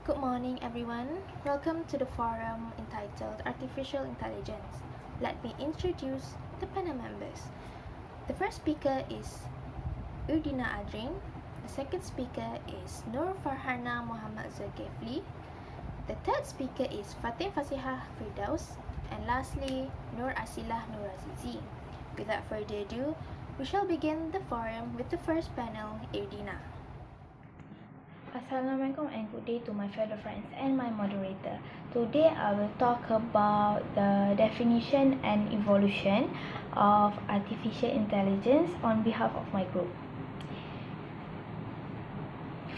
Good morning, everyone. Welcome to the forum entitled Artificial Intelligence. Let me introduce the panel members. The first speaker is Urdina Adrin. The second speaker is Nur Farhana Muhammad Zulkifli. The third speaker is Fatim Fasihah Firdaus. And lastly, Nur Asilah Nurazizi. Without further ado, we shall begin the forum with the first panel, Urdina. Assalamualaikum and good day to my fellow friends and my moderator. Today I will talk about the definition and evolution of artificial intelligence on behalf of my group.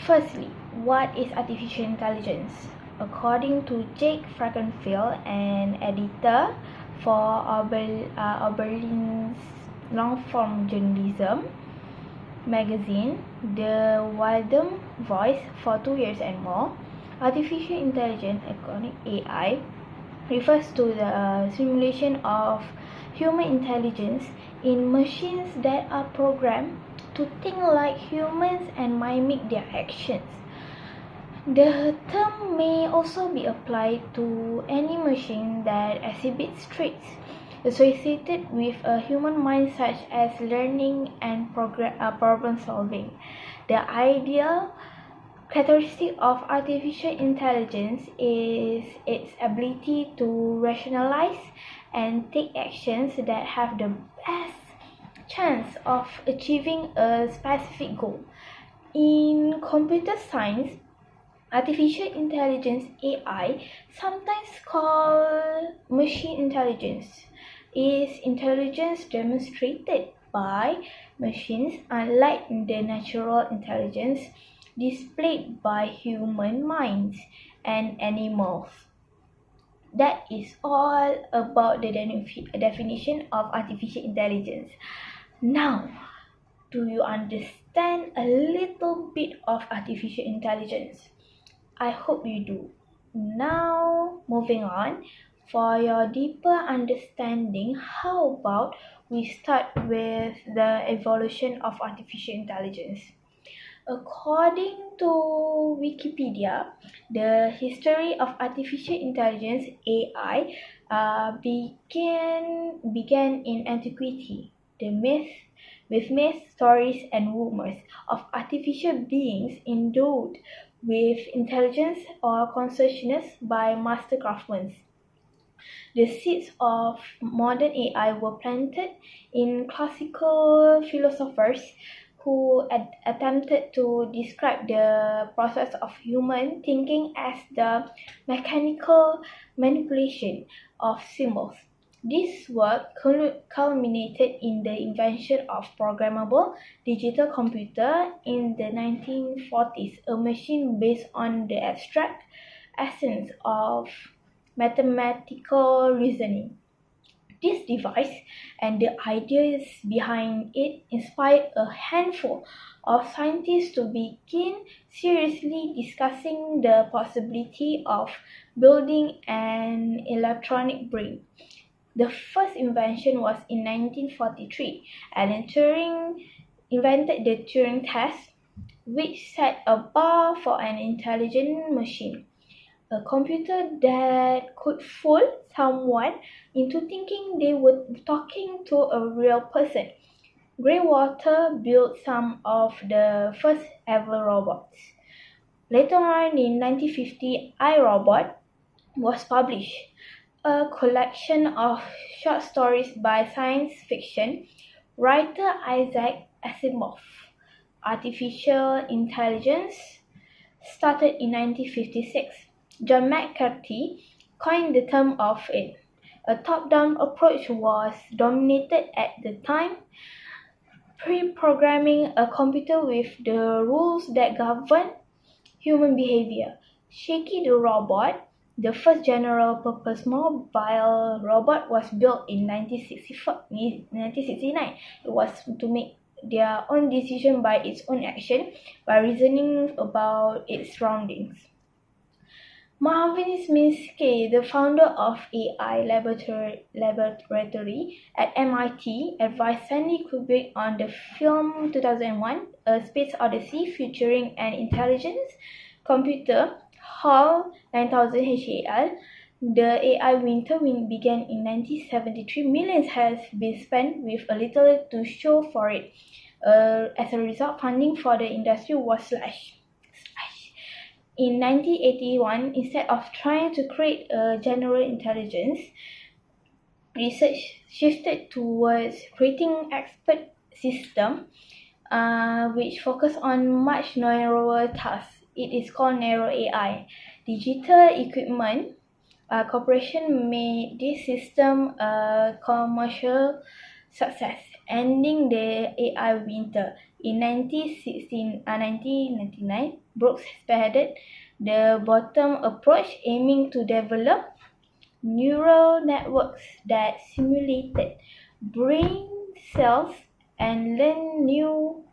Firstly, what is artificial intelligence? According to Jake Frankenfield, an editor for Oberlin's long-form journalism magazine, The Wisdom Voice, for 2 years and more, artificial intelligence, according AI, refers to the simulation of human intelligence in machines that are programmed to think like humans and mimic their actions. The term may also be applied to any machine that exhibits traits associated with a human mind, such as learning and problem solving. The ideal characteristic of artificial intelligence is its ability to rationalize and take actions that have the best chance of achieving a specific goal. In computer science, artificial intelligence, AI, sometimes called machine intelligence, is intelligence demonstrated by machines, unlike the natural intelligence displayed by human minds and animals. That is all about the definition of artificial intelligence. Now, do you understand a little bit of artificial intelligence? I hope you do. Now, moving on. For your deeper understanding, how about we start with the evolution of artificial intelligence? According to Wikipedia, the history of artificial intelligence (AI) began in antiquity. With myths, stories, and rumors of artificial beings endowed with intelligence or consciousness by master craftsmen. The seeds of modern AI were planted in classical philosophers who attempted to describe the process of human thinking as the mechanical manipulation of symbols. This work culminated in the invention of programmable digital computer in the 1940s, a machine based on the abstract essence of mathematical reasoning. This device and the ideas behind it inspired a handful of scientists to begin seriously discussing the possibility of building an electronic brain. The first invention was in 1943. Alan Turing invented the Turing test, which set a bar for an intelligent machine. A computer that could fool someone into thinking they were talking to a real person. Greywater built some of the first ever robots. Later on, in 1950, iRobot was published, a collection of short stories by science fiction writer Isaac Asimov. Artificial intelligence started in 1956. John McCarthy coined the term of it. A top-down approach was dominated at the time, pre-programming a computer with the rules that govern human behavior. Shaky the Robot, the first general-purpose mobile robot, was built in 1969. It was to make their own decision by its own action, by reasoning about its surroundings. Marvin Minsky, the founder of AI Laboratory at MIT, advised Stanley Kubrick on the film 2001, A Space Odyssey, featuring an intelligent computer HAL 9000 HAL. The AI winter began in 1973. Millions has been spent with a little to show for it. As a result, funding for the industry was slashed. In 1981, instead of trying to create a general intelligence, research shifted towards creating expert system which focus on much narrower tasks. It is called narrow AI. Digital Equipment Corporation made this system a commercial success, ending the AI winter. In 1999, Brooks spearheaded the bottom approach, aiming to develop neural networks that simulated brain cells and learn new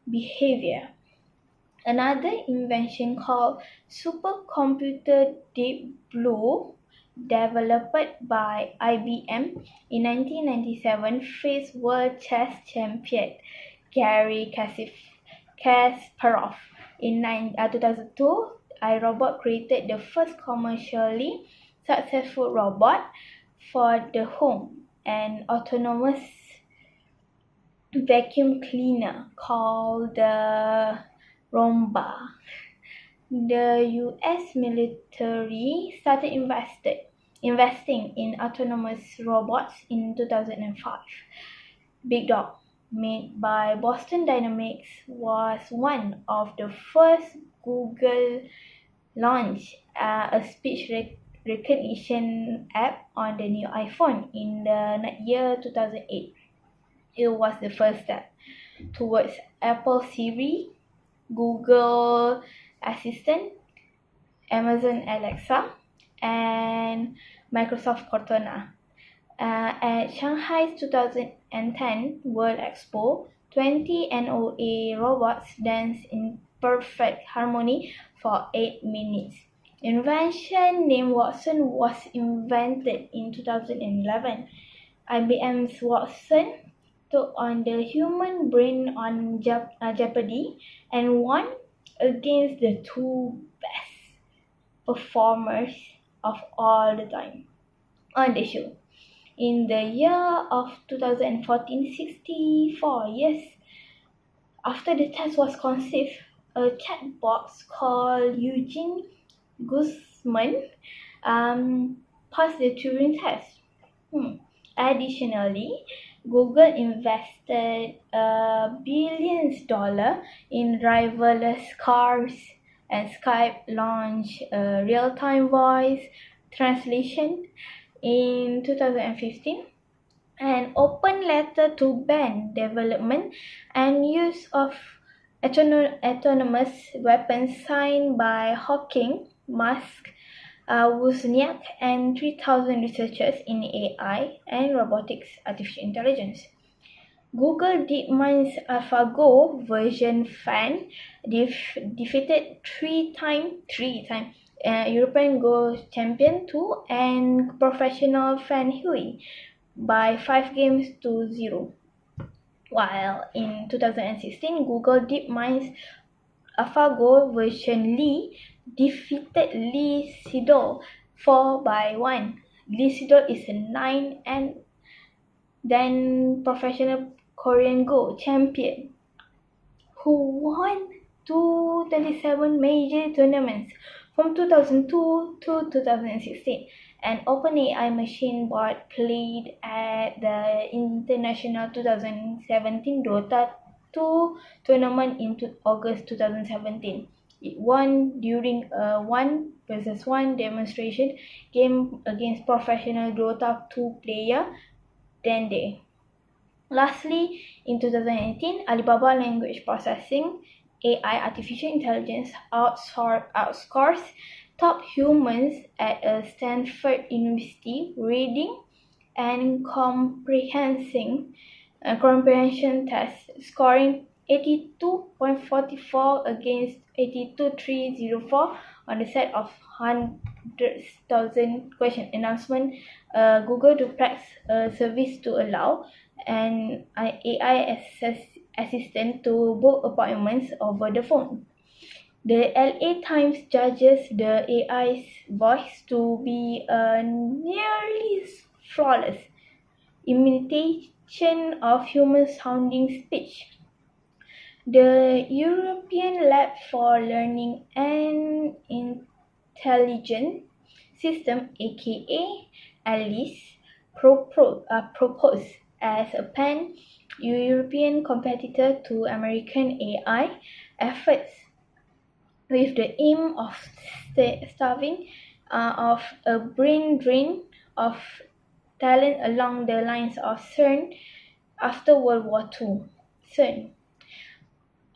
behavior. Another invention called supercomputer Deep Blue, developed by IBM in 1997, faced world chess champion Garry Kasparov. In 2002, iRobot created the first commercially successful robot for the home, an autonomous vacuum cleaner called the Roomba. The US military started investing in autonomous robots in 2005. Big Dog, made by Boston Dynamics, was one of the first Google launch a speech recognition app on the new iPhone in the year 2008. It was the first step towards Apple Siri, Google Assistant, Amazon Alexa, and Microsoft Cortana. At Shanghai's 2010 World Expo, 20 NOA robots danced in perfect harmony for 8 minutes. Invention named Watson was invented in 2011. IBM's Watson took on the human brain on Jeopardy and won against the two best performers of all the time on the show. In the year of 2014, 64 years after the test was conceived, a chatbot called Eugene Guzman passed the Turing test. Additionally, Google invested billions dollars in driverless cars, and Skype launched real-time voice translation in 2015. An open letter to ban development and use of autonomous weapons signed by Hawking, Musk, Wozniak, and 3,000 researchers in AI and robotics artificial intelligence. Google DeepMind's AlphaGo version fan defeated three-time European Go champion 2 and professional Fan Hui by 5 games to 0. While in 2016, Google DeepMind's AlphaGo version Lee defeated Lee Sedol 4-1. Lee Sedol is a 9 and then professional Korean Go champion who won 227 major tournaments from 2002 to 2016. An OpenAI machine bot played at the International 2017 Dota 2 tournament in August 2017. It won during a 1 versus 1 demonstration game against professional Dota 2 player Dende. Lastly, in 2018, Alibaba Language Processing AI artificial intelligence outscores top humans at a Stanford University reading and comprehension test, scoring 82.44 against 82.304 on the set of 100,000 question announcement. Google Duplex service to allow an AI assistant to book appointments over the phone. The LA Times judges the AI's voice to be a nearly flawless imitation of human-sounding speech. The European Lab for Learning and Intelligence System, aka ALICE, proposed as a pan-European competitor to American AI efforts with the aim of starving of a brain drain of talent along the lines of CERN after World War II. CERN.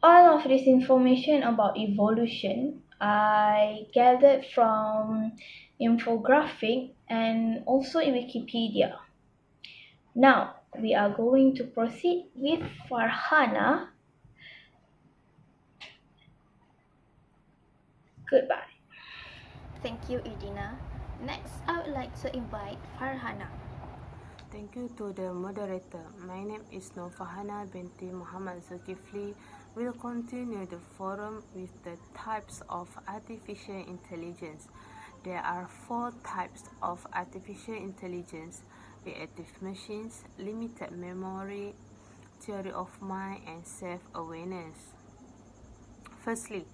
All of this information about evolution I gathered from infographic and also in Wikipedia. Now we are going to proceed with Farhana. Goodbye. Thank you, Udina. Next, I would like to invite Farhana. Thank you to the moderator. My name is Nur Farhana binti Muhammad Zulkifli. We'll continue the forum with the types of artificial intelligence. There are 4 types of artificial intelligence: reactive machines, limited memory, theory of mind, and self-awareness. Firstly,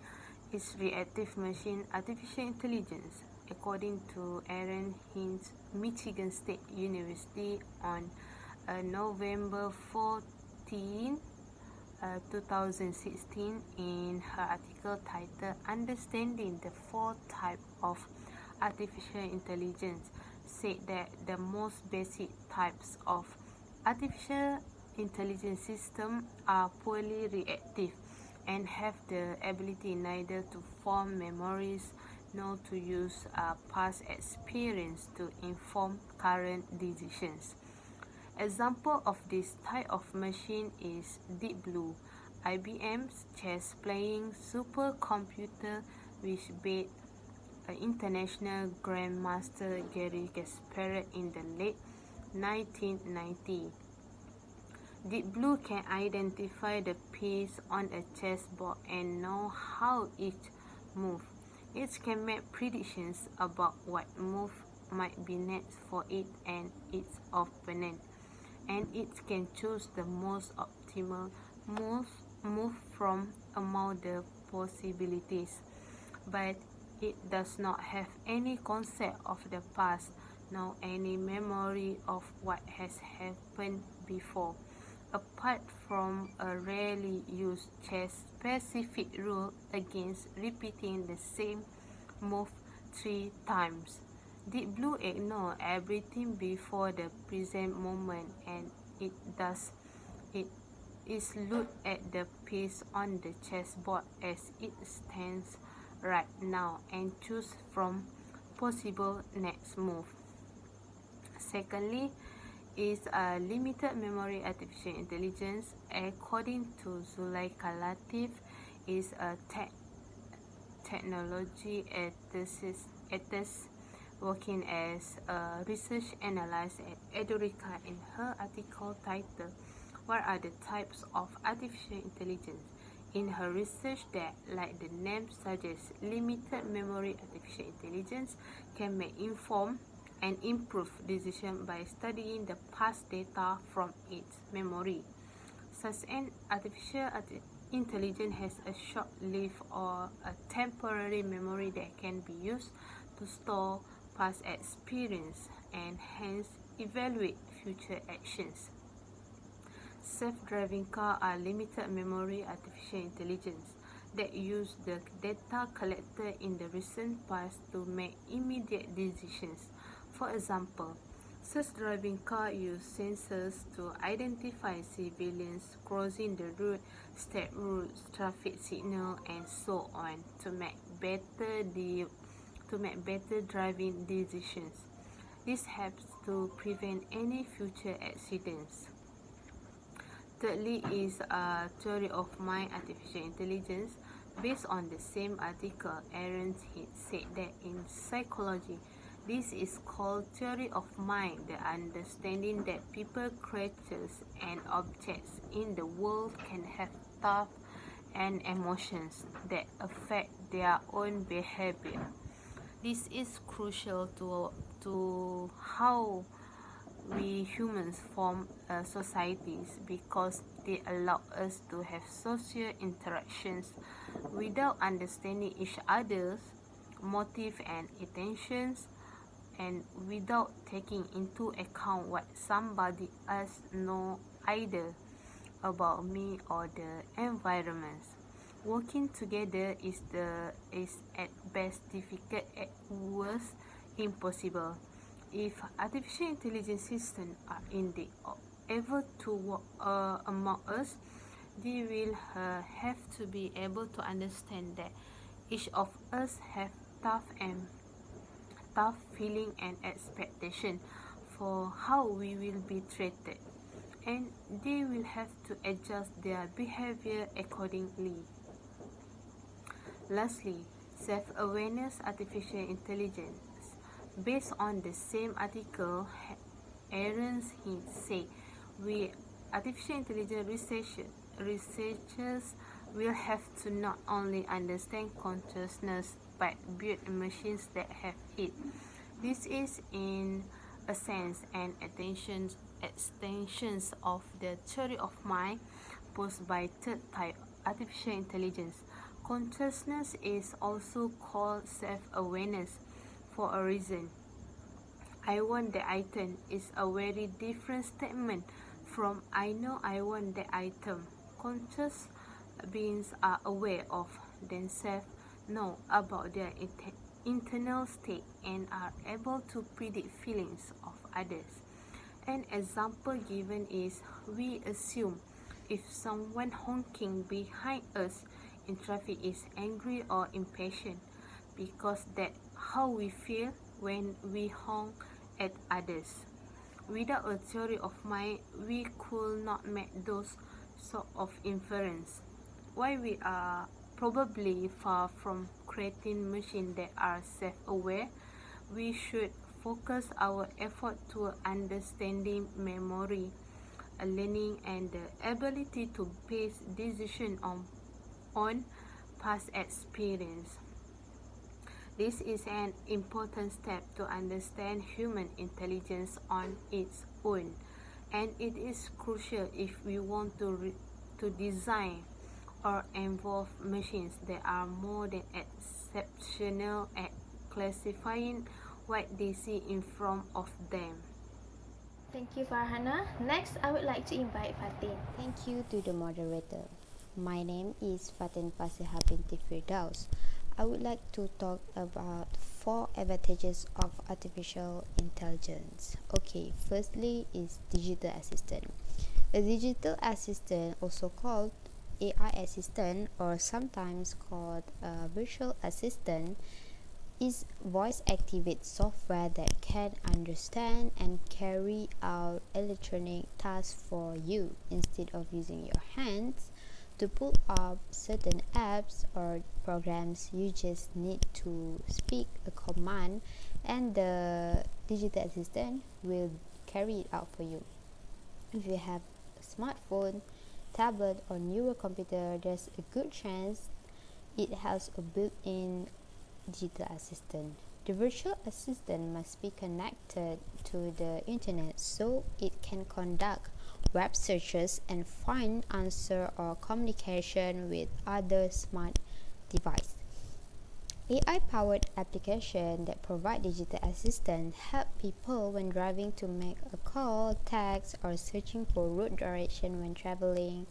is reactive machine artificial intelligence. According to Aaron Hines, Michigan State University, on November 14, 2016, in her article titled "Understanding the 4 Types of Artificial Intelligence," said that the most basic types of artificial intelligence systems are poorly reactive and have the ability neither to form memories nor to use past experience to inform current decisions. Example of this type of machine is Deep Blue, IBM's chess-playing supercomputer, which beat international grandmaster Garry Kasparov in the late 1990s. Deep Blue can identify the piece on a chessboard and know how it moves. It can make predictions about what move might be next for it and its opponent, and it can choose the most optimal move from among the possibilities. But it does not have any concept of the past, nor any memory of what has happened before, apart from a rarely used chess-specific rule against repeating the same move 3 times. Deep Blue ignores everything before the present moment, and it is look at the piece on the chessboard as it stands right now and choose from possible next move. Secondly, is a limited memory artificial intelligence. According to Zulaika Latif, is a technology ethicist working as a research analyst at Edureka. In her article titled "What are the types of artificial intelligence?" in her research that, like the name suggests, limited memory artificial intelligence can make informed and improve decision by studying the past data from its memory. Such an artificial intelligence has a short-lived or a temporary memory that can be used to store past experience and hence evaluate future actions. Self-driving cars are limited memory artificial intelligence that use the data collected in the recent past to make immediate decisions. For example, self-driving cars use sensors to identify civilians crossing the road, state routes, traffic signals, and so on to make better driving decisions. This helps to prevent any future accidents. Thirdly is a theory of mind artificial intelligence. Based on the same article, Aaron said that in psychology, this is called theory of mind, the understanding that people, creatures, and objects in the world can have thoughts and emotions that affect their own behavior. This is crucial to how we humans form societies because they allow us to have social interactions without understanding each other's motive and intentions, and without taking into account what somebody else knows either about me or the environment. Working together is at best difficult, at worst impossible. If artificial intelligence systems are indeed able to work among us, they will have to be able to understand that each of us have tough feeling and expectation for how we will be treated, and they will have to adjust their behavior accordingly. Lastly, self-awareness artificial intelligence. Based on the same article, Aaron's said, we artificial intelligence researchers will have to not only understand consciousness but build machines that have it. This is, in a sense, an extension of the theory of mind posed by third type artificial intelligence. Consciousness is also called self-awareness for a reason. I want the item is a very different statement from I know I want the item. Conscious beings are aware of themselves, know about their internal state, and are able to predict feelings of others. An example given is, we assume if someone honking behind us in traffic is angry or impatient, because that's how we feel when we honk at others. Without a theory of mind, we could not make those sort of inference. While we are probably far from creating machines that are self-aware, we should focus our effort to understanding memory, learning, and the ability to base decisions on past experience. This is an important step to understand human intelligence on its own, and it is crucial if we want to design or involve machines that are more than exceptional at classifying what they see in front of them. Thank you, Farhana. Next, I would like to invite Fatin. Thank you to the moderator. My name is Fatin Fasiha binti Firdaus. I would like to talk about 4 advantages of artificial intelligence. Okay, firstly is digital assistant. A digital assistant, also called AI assistant or sometimes called a virtual assistant, is voice-activated software that can understand and carry out electronic tasks for you instead of using your hands. To pull up certain apps or programs, you just need to speak a command and the digital assistant will carry it out for you. If you have a smartphone, tablet, or newer computer, there's a good chance it has a built-in digital assistant. The virtual assistant must be connected to the internet so it can conduct web searches and find answer or communication with other smart devices. AI-powered applications that provide digital assistance help people when driving to make a call, text, or searching for route direction when traveling.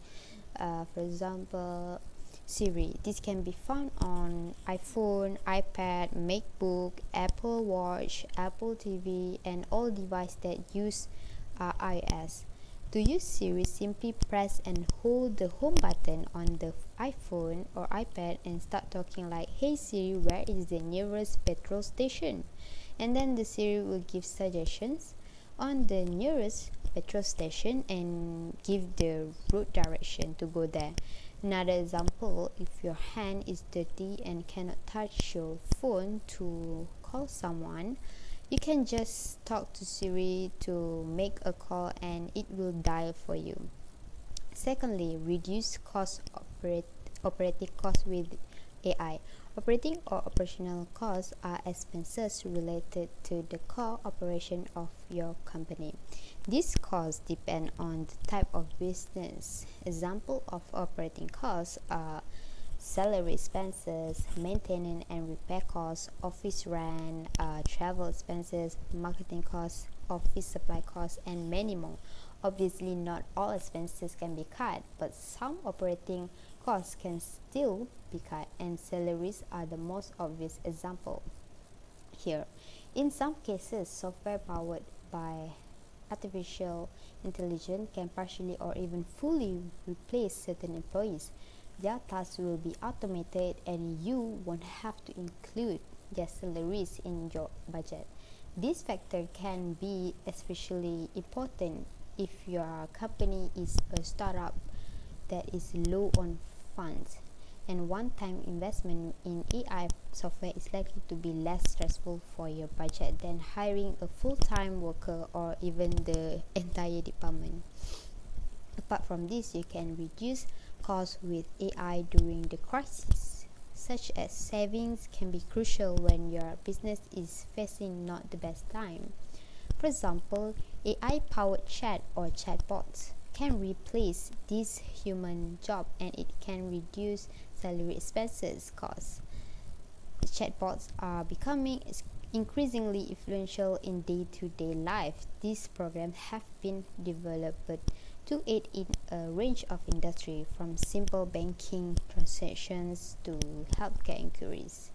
For example, Siri. This can be found on iPhone, iPad, MacBook, Apple Watch, Apple TV, and all devices that use iOS. To use Siri, simply press and hold the home button on the iPhone or iPad and start talking like, "Hey Siri, where is the nearest petrol station?" And then the Siri will give suggestions on the nearest petrol station and give the route direction to go there. Another example, if your hand is dirty and cannot touch your phone to call someone, you can just talk to Siri to make a call and it will dial for you. Secondly, reduce operating costs with AI. Operating or operational costs are expenses related to the core operation of your company. These costs depend on the type of business. Examples of operating costs are salary expenses, maintenance and repair costs, office rent, travel expenses, marketing costs, office supply costs, and many more. Obviously, not all expenses can be cut, but some operating costs can still be cut, and salaries are the most obvious example here. In some cases, software powered by artificial intelligence can partially or even fully replace certain employees. Their tasks will be automated and you won't have to include their salaries in your budget. This factor can be especially important if your company is a startup that is low on funds, and one-time investment in AI software is likely to be less stressful for your budget than hiring a full-time worker or even the entire department. Apart from this, you can reduce costs with AI during the crisis. Such as savings can be crucial when your business is facing not the best time. For example, AI-powered chat or chatbots can replace this human job and it can reduce salary expenses costs. Chatbots are becoming increasingly influential in day-to-day life. These programs have been developed to aid in a range of industries, from simple banking transactions to healthcare inquiries.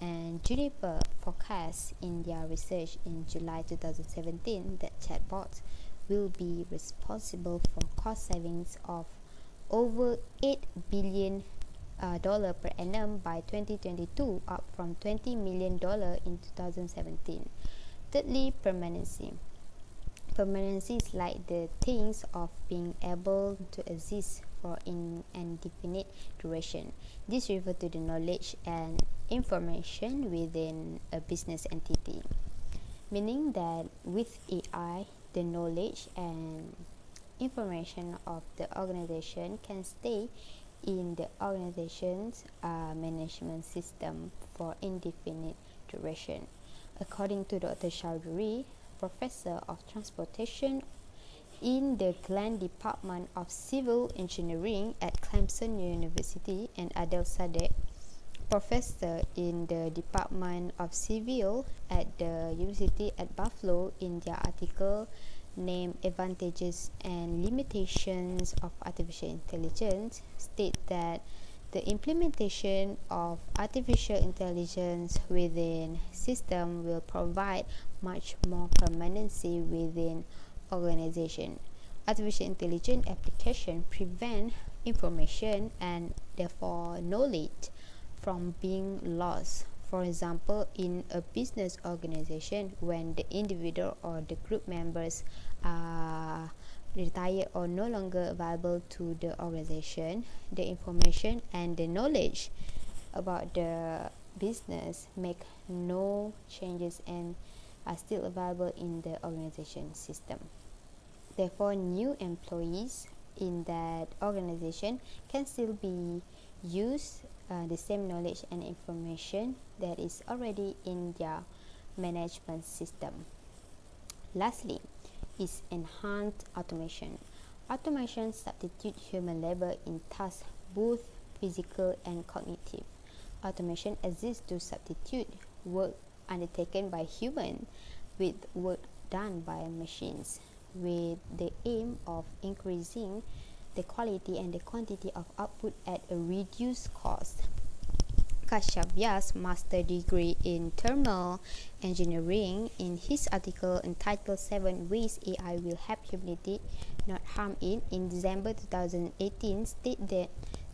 And Juniper forecasts in their research in July 2017 that chatbots will be responsible for cost savings of over $8 billion per annum by 2022, up from $20 million in 2017. Thirdly, permanency. Permanency is like the things of being able to exist for an indefinite duration. This refers to the knowledge and information within a business entity, meaning that with AI, the knowledge and information of the organization can stay in the organization's management system for indefinite duration. According to Dr. Chowdhury, professor of transportation in the Glenn Department of Civil Engineering at Clemson University, and Adel Sadek, professor in the Department of Civil at the University at Buffalo, in their article named Advantages and Limitations of Artificial Intelligence, state that the implementation of artificial intelligence within system will provide much more permanency within organization. Artificial intelligence application prevent information and therefore knowledge from being lost. For example, in a business organization, when the individual or the group members are retired or no longer available to the organization, the information and the knowledge about the business make no changes and are still available in the organization system. Therefore, new employees in that organization can still be use the same knowledge and information that is already in their management system. Lastly, is enhanced automation. Automation substitutes human labor in tasks both physical and cognitive. Automation exists to substitute work undertaken by humans with work done by machines, with the aim of increasing the quality and the quantity of output at a reduced cost. Kashyap's master degree in thermal engineering, in his article entitled 7 Ways AI Will Help Humanity, Not Harm It, in December 2018, state that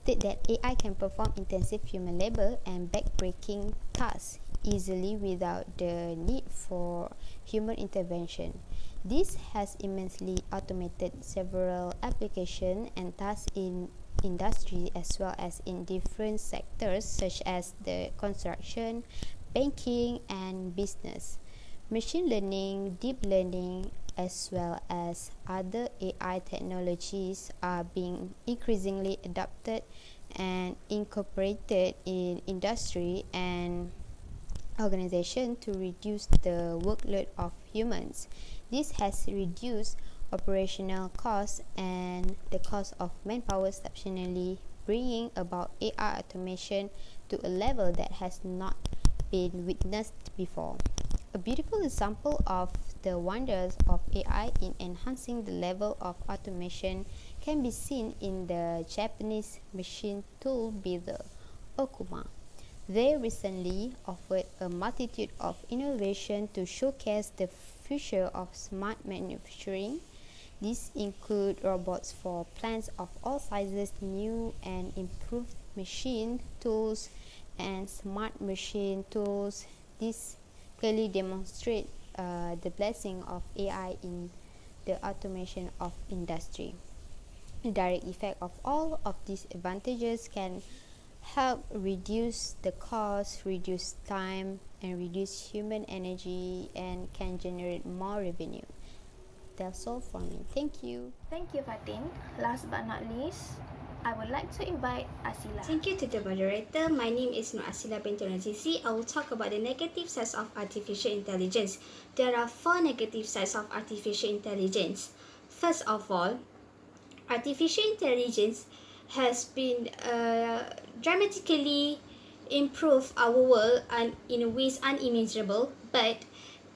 AI can perform intensive human labor and back-breaking tasks easily without the need for human intervention. This has immensely automated several applications and tasks in industry as well as in different sectors such as the construction, banking, and business. Machine learning, deep learning, as well as other AI technologies are being increasingly adopted and incorporated in industry and organization to reduce the workload of humans. This has reduced operational costs and the cost of manpower substantially, bringing about AI automation to a level that has not been witnessed before. A beautiful example of the wonders of AI in enhancing the level of automation can be seen in the Japanese machine tool builder Okuma. They recently offered a multitude of innovation to showcase the future of smart manufacturing. These include robots for plants of all sizes, new and improved machine tools, and smart machine tools. This clearly demonstrate the blessing of AI in the automation of industry. The direct effect of all of these advantages can help reduce the cost, reduce time, and reduce human energy, and can generate more revenue. That's all for me. Thank you. Thank you, Fatin. Last but not least, I would like to invite Asila. Thank you to the moderator. My name is Nur Asila binti Razizi. I will talk about the negative sides of artificial intelligence. There are 4 negative sides of artificial intelligence. First of all, artificial intelligence has been dramatically improved our world and in ways unimaginable, but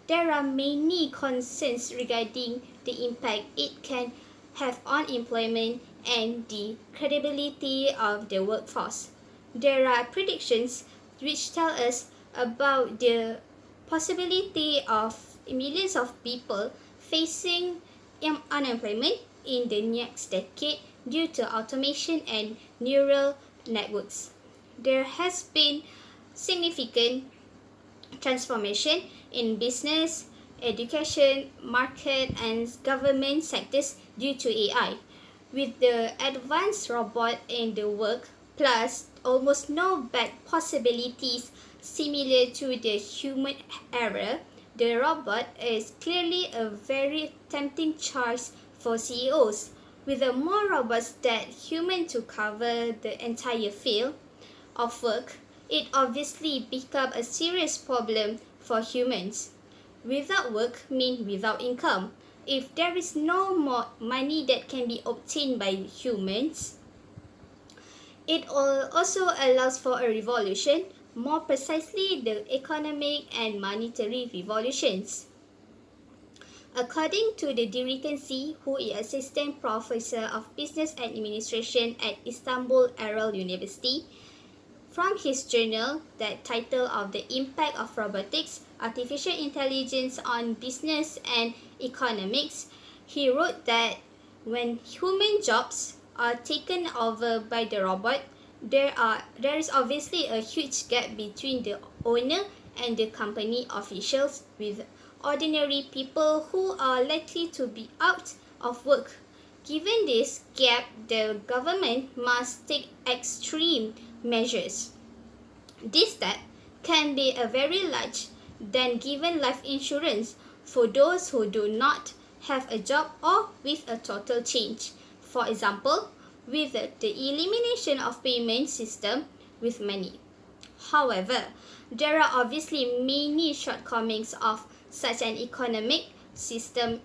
there are many concerns regarding the impact it can have on employment and the credibility of the workforce. There are predictions which tell us about the possibility of millions of people facing unemployment in the next decade due to automation and neural networks. There has been significant transformation in business, education, market, and government sectors due to AI. With the advanced robot in the work, plus almost no bad possibilities similar to the human era, the robot is clearly a very tempting choice for CEOs. With the more robots than human to cover the entire field of work, it obviously becomes a serious problem for humans. Without work means without income. If there is no more money that can be obtained by humans, it also allows for a revolution, more precisely the economic and monetary revolutions. According to the Diritansi, who is Assistant Professor of Business and Administration at Istanbul Erel University, from his journal, that title of The Impact of Robotics, Artificial Intelligence on Business and Economics, he wrote that when human jobs are taken over by the robot, there is obviously a huge gap between the owner and the company officials, with ordinary people who are likely to be out of work. Given this gap, the government must take extreme measures. This step can be a very large than given life insurance for those who do not have a job or with a total change. For example, with the elimination of payment system with money. However, there are obviously many shortcomings of such an economic system.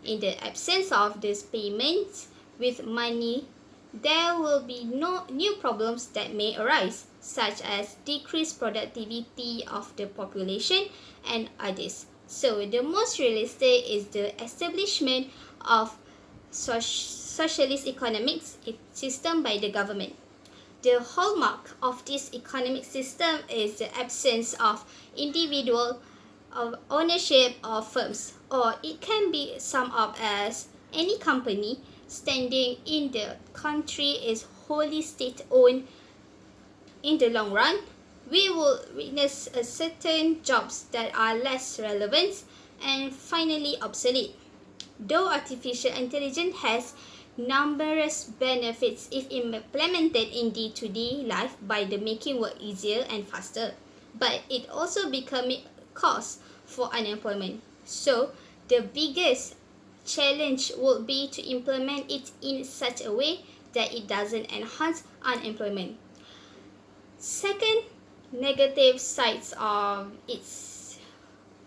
In the absence of these payments with money, there will be no new problems that may arise, such as decreased productivity of the population and others. So the most realistic is the establishment of socialist economics system by the government. The hallmark of this economic system is the absence of individual ownership of firms, or it can be summed up as any company standing in the country is wholly state-owned. In the long run, we will witness a certain jobs that are less relevant and finally obsolete. Though artificial intelligence has numerous benefits if implemented in day-to-day life by the making work easier and faster, but it also becomes cause for unemployment. So the biggest challenge would be to implement it in such a way that it doesn't enhance unemployment. Second negative sides of its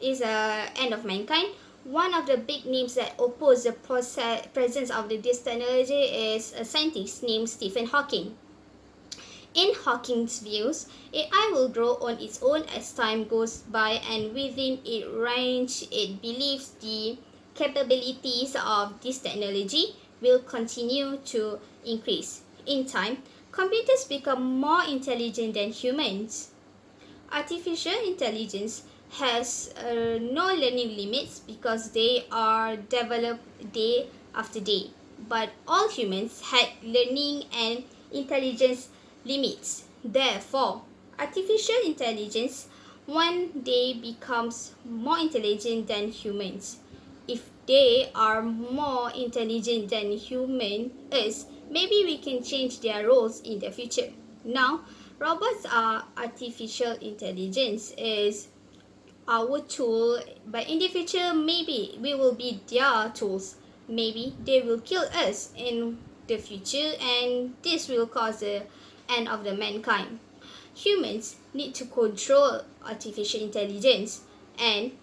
is end of mankind. One of the big names that oppose the presence of this technology is a scientist named Stephen Hawking. In Hawking's views, AI will grow on its own as time goes by, and within its range, it believes the capabilities of this technology will continue to increase. In time, computers become more intelligent than humans. Artificial intelligence has no learning limits because they are developed day after day. But all humans had learning and intelligence limits. Therefore, artificial intelligence one day becomes more intelligent than humans. If they are more intelligent than humans, maybe we can change their roles in the future. Now, robots are artificial intelligence is our tool, but in the future maybe we will be their tools. Maybe they will kill us in the future, and this will cause the end of the mankind. Humans need to control artificial intelligence, and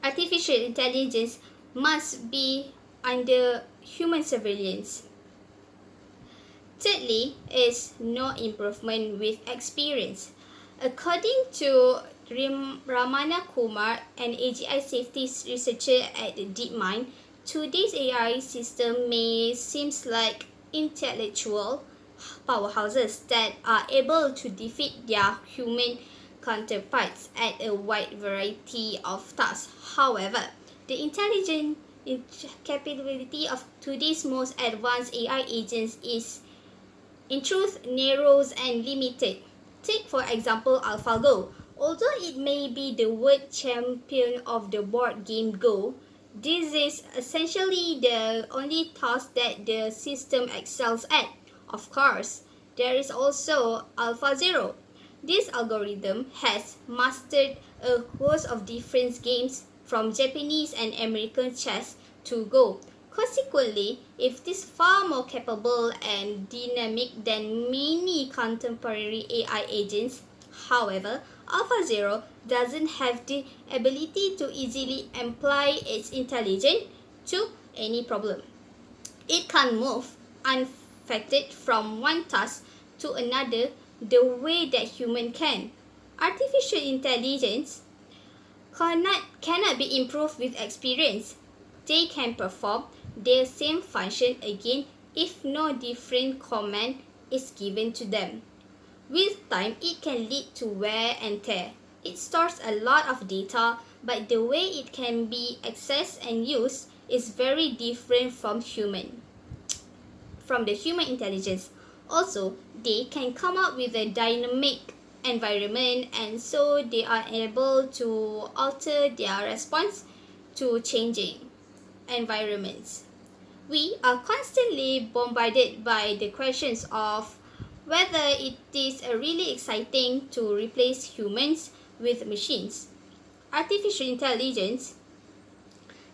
artificial intelligence must be under human surveillance. Thirdly, is no improvement with experience. According to Ramana Kumar, an AGI safety researcher at DeepMind, today's AI system may seem like intellectual powerhouses that are able to defeat their human counterparts at a wide variety of tasks. However, the intelligent capability of today's most advanced AI agents is, in truth, narrow and limited. Take for example AlphaGo. Although it may be the world champion of the board game Go, this is essentially the only task that the system excels at. Of course, there is also AlphaZero. This algorithm has mastered a host of different games, from Japanese and American chess to Go. Consequently, it is far more capable and dynamic than many contemporary AI agents. However, AlphaZero doesn't have the ability to easily apply its intelligence to any problem. It can't move unaffected from one task to another the way that human can. Artificial intelligence cannot be improved with experience. They can perform the same function again if no different command is given to them. With time, it can lead to wear and tear. It stores a lot of data, but the way it can be accessed and used is very different from the human intelligence. Also, they can come up with a dynamic environment, and so they are able to alter their response to changing environments. We are constantly bombarded by the questions of whether it is really exciting to replace humans with machines. Artificial intelligence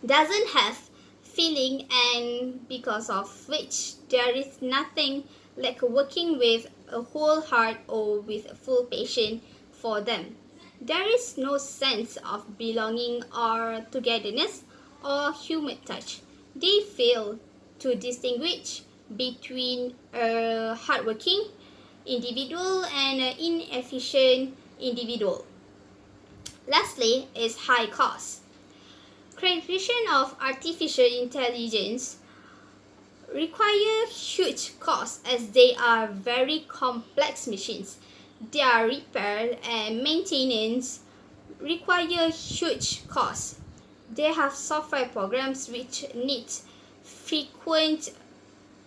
doesn't have feeling, and because of which there is nothing like working with a whole heart or with full passion for them. There is no sense of belonging or togetherness or human touch. They fail to distinguish between a hardworking individual and an inefficient individual. Lastly is high cost. Creation of artificial intelligence require huge costs as they are very complex machines. Their repair and maintenance require huge costs. They have software programs which need frequent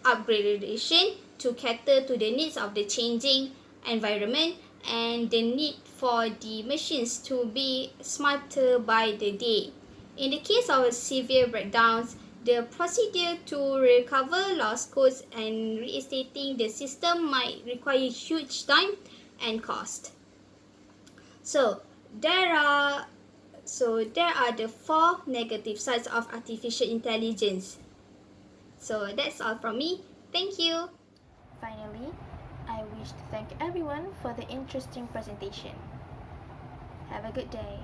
upgradation to cater to the needs of the changing environment and the need for the machines to be smarter by the day. In the case of severe breakdowns, the procedure to recover lost codes and reinstating the system might require huge time and cost. So there are the 4 negative sides of artificial intelligence. So that's all from me. Thank you. to thank everyone for the interesting presentation. Have a good day.